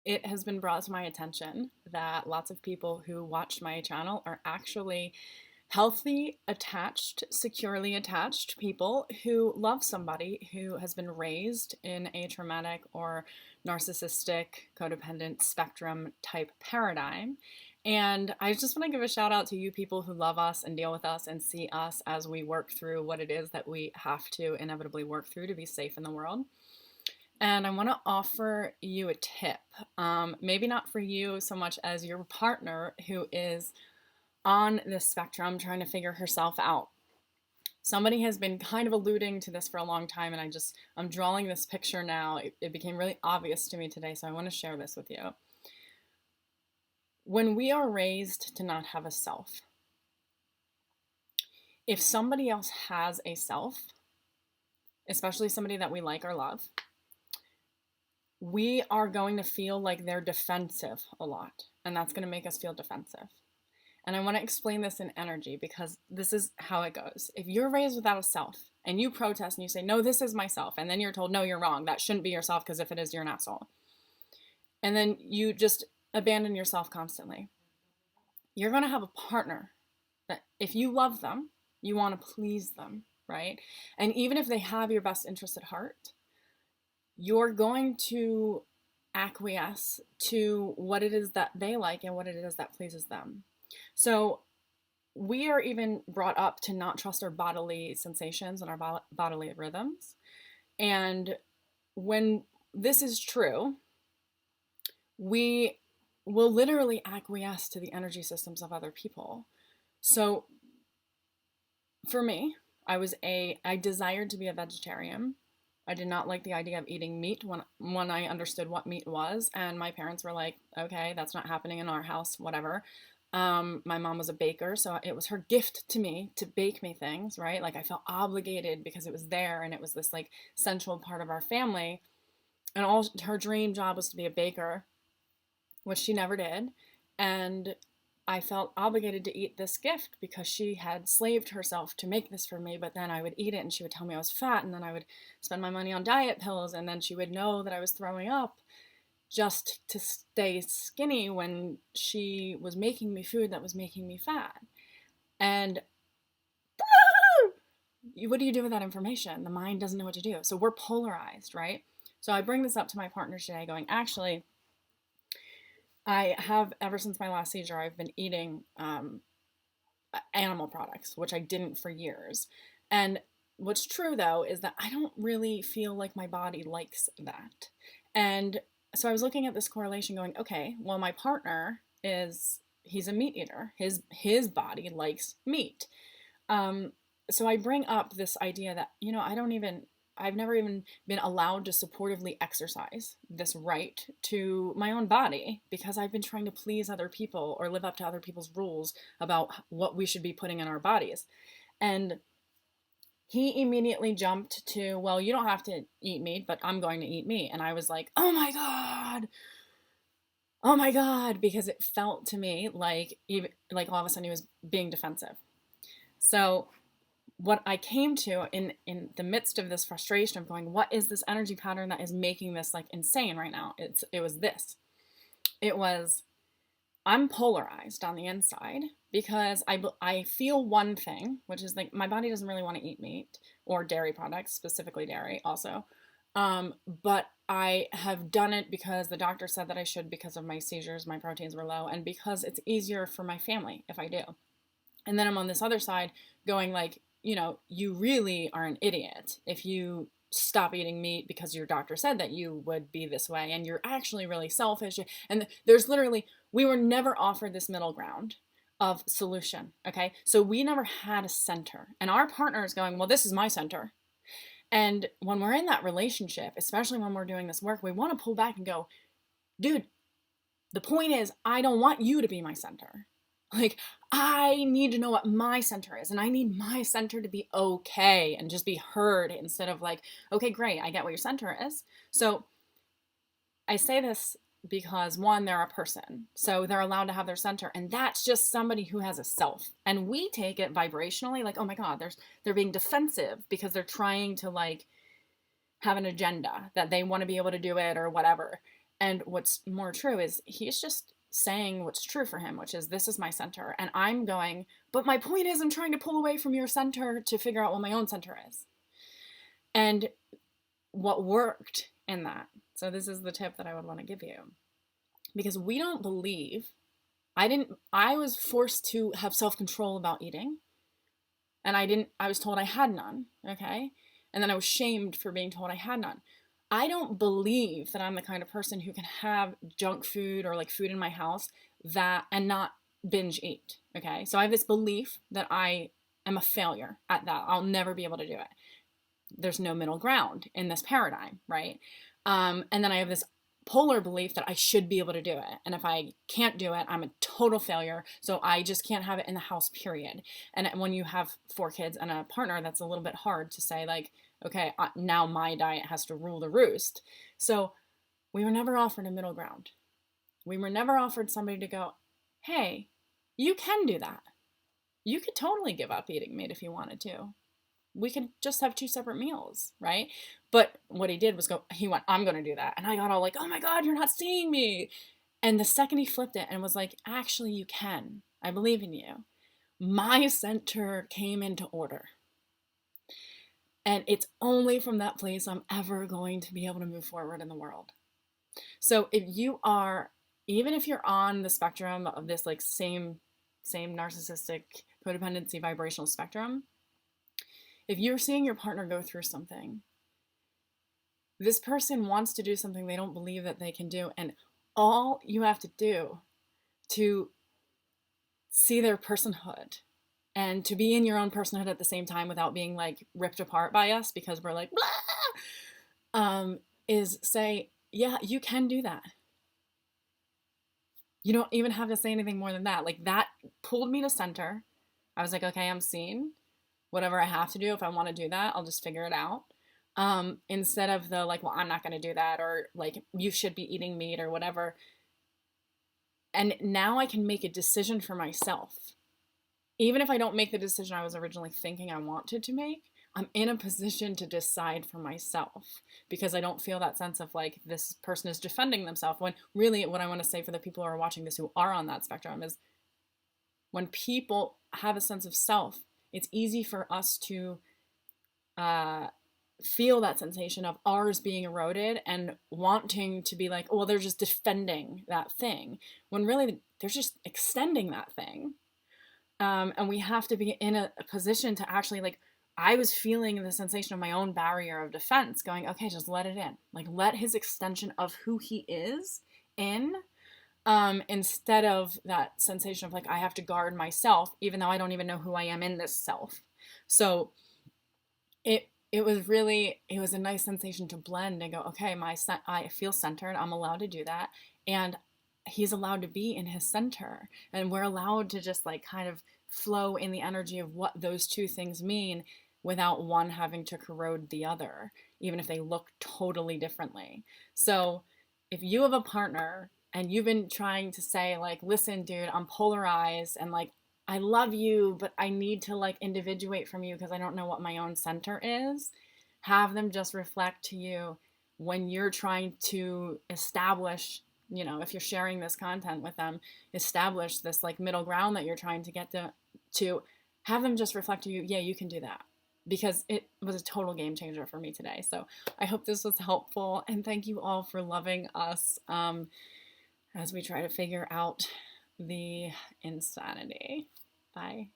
it has been brought to my attention that lots of people who watch my channel are actually healthy, attached, securely attached people who love somebody who has been raised in a traumatic or narcissistic, codependent spectrum type paradigm. And I just want to give a shout out to you people who love us and deal with us and see us as we work through what it is that we have to inevitably work through to be safe in the world. And I want to offer you a tip. Maybe not for you so much as your partner who is on this spectrum trying to figure herself out. Somebody has been kind of alluding to this for a long time, and I'm drawing this picture now. It became really obvious to me today, so I want to share this with you. When we are raised to not have a self, if somebody else has a self, especially somebody that we like or love, we are going to feel like they're defensive a lot, and that's going to make us feel defensive. And I want to explain this in energy because this is how it goes. If you're raised without a self and you protest and you say, no, this is myself, and then you're told, no, you're wrong, that shouldn't be yourself because if it is, you're an asshole. And then you just abandon yourself constantly. You're going to have a partner that if you love them, you want to please them, right? And even if they have your best interest at heart, you're going to acquiesce to what it is that they like and what it is that pleases them. So we are even brought up to not trust our bodily sensations and our bodily rhythms. And when this is true, we will literally acquiesce to the energy systems of other people. So for me, I desired to be a vegetarian. I did not like the idea of eating meat when I understood what meat was. And my parents were like, okay, that's not happening in our house, whatever. My mom was a baker, so it was her gift to me to bake me things, right? Like I felt obligated because it was there and it was this like central part of our family. And all her dream job was to be a baker, which she never did. And I felt obligated to eat this gift because she had slaved herself to make this for me, but then I would eat it and she would tell me I was fat, and then I would spend my money on diet pills, and then she would know that I was throwing up just to stay skinny when she was making me food that was making me fat. And what do you do with that information? The mind doesn't know what to do. So we're polarized, right? So I bring this up to my partner today going, actually, I have, ever since my last seizure, I've been eating animal products, which I didn't for years. And what's true, though, is that I don't really feel like my body likes that. And so I was looking at this correlation going, okay, well, my partner he's a meat eater. His body likes meat. So I bring up this idea that, I've never even been allowed to supportively exercise this right to my own body because I've been trying to please other people or live up to other people's rules about what we should be putting in our bodies. And he immediately jumped to, well, you don't have to eat meat, but I'm going to eat meat. And I was like, oh my God, because it felt to me like all of a sudden he was being defensive. So what I came to in the midst of this frustration of going, what is this energy pattern that is making this like insane right now? It was I'm polarized on the inside because I feel one thing, which is like my body doesn't really want to eat meat or dairy products, specifically dairy also. But I have done it because the doctor said that I should because of my seizures, my proteins were low, and because it's easier for my family if I do. And then I'm on this other side going like, you really are an idiot if you stop eating meat because your doctor said that you would be this way, and you're actually really selfish. And we were never offered this middle ground of solution, okay? So we never had a center. And our partner is going, well, this is my center. And when we're in that relationship, especially when we're doing this work, we want to pull back and go, dude, the point is, I don't want you to be my center. Like, I need to know what my center is, and I need my center to be okay and just be heard instead of like, okay, great, I get what your center is. So I say this because one, they're a person, so they're allowed to have their center, and that's just somebody who has a self. And we take it vibrationally like, oh my God, they're being defensive because they're trying to like have an agenda that they want to be able to do it or whatever. And what's more true is he's just saying what's true for him, which is this is my center. And I'm going, but my point is I'm trying to pull away from your center to figure out what my own center is. And what worked in that, so this is the tip that I would want to give you, because we don't believe, I was forced to have self-control about eating, and I was told I had none, okay? And then I was shamed for being told I had none. I don't believe that I'm the kind of person who can have junk food or like food in my house and not binge eat, okay? So I have this belief that I am a failure at that. I'll never be able to do it. There's no middle ground in this paradigm, right? And then I have this polar belief that I should be able to do it. And if I can't do it, I'm a total failure. So I just can't have it in the house, period. And when you have 4 kids and a partner, that's a little bit hard to say like, okay, now my diet has to rule the roost. So we were never offered a middle ground. We were never offered somebody to go, hey, you can do that. You could totally give up eating meat if you wanted to. We could just have 2 separate meals, right? But what he did was he went, I'm going to do that. And I got all like, oh my God, you're not seeing me. And the second he flipped it and was like, actually, you can. I believe in you. My center came into order. And it's only from that place I'm ever going to be able to move forward in the world. So if you are, even if you're on the spectrum of this like same narcissistic codependency vibrational spectrum, if you're seeing your partner go through something, this person wants to do something they don't believe that they can do. And all you have to do to see their personhood and to be in your own personhood at the same time without being like ripped apart by us because we're like, blah, is say, yeah, you can do that. You don't even have to say anything more than that. Like that pulled me to center. I was like, okay, I'm seen. Whatever I have to do, if I want to do that, I'll just figure it out. Instead of the like, well, I'm not going to do that, or like, you should be eating meat or whatever. And now I can make a decision for myself. Even if I don't make the decision I was originally thinking I wanted to make, I'm in a position to decide for myself because I don't feel that sense of like this person is defending themselves. When really what I want to say for the people who are watching this who are on that spectrum is when people have a sense of self, it's easy for us to feel that sensation of ours being eroded and wanting to be like, oh, well, they're just defending that thing, when really they're just extending that thing. And we have to be in a position to actually like, I was feeling the sensation of my own barrier of defense going, okay, just let it in. Like let his extension of who he is in. Instead of that sensation of like, I have to guard myself, even though I don't even know who I am in this self. So it was a nice sensation to blend and go, okay, I feel centered. I'm allowed to do that. And he's allowed to be in his center. And we're allowed to just like kind of flow in the energy of what those 2 things mean without one having to corrode the other, even if they look totally differently. So if you have a partner and you've been trying to say like, listen, dude, I'm polarized and like, I love you, but I need to like individuate from you because I don't know what my own center is. Have them just reflect to you when you're trying to establish, you know, if you're sharing this content with them, establish this like middle ground that you're trying to get to have them just reflect to you, yeah, you can do that. Because it was a total game changer for me today. So I hope this was helpful. And thank you all for loving us as we try to figure out the insanity. Bye.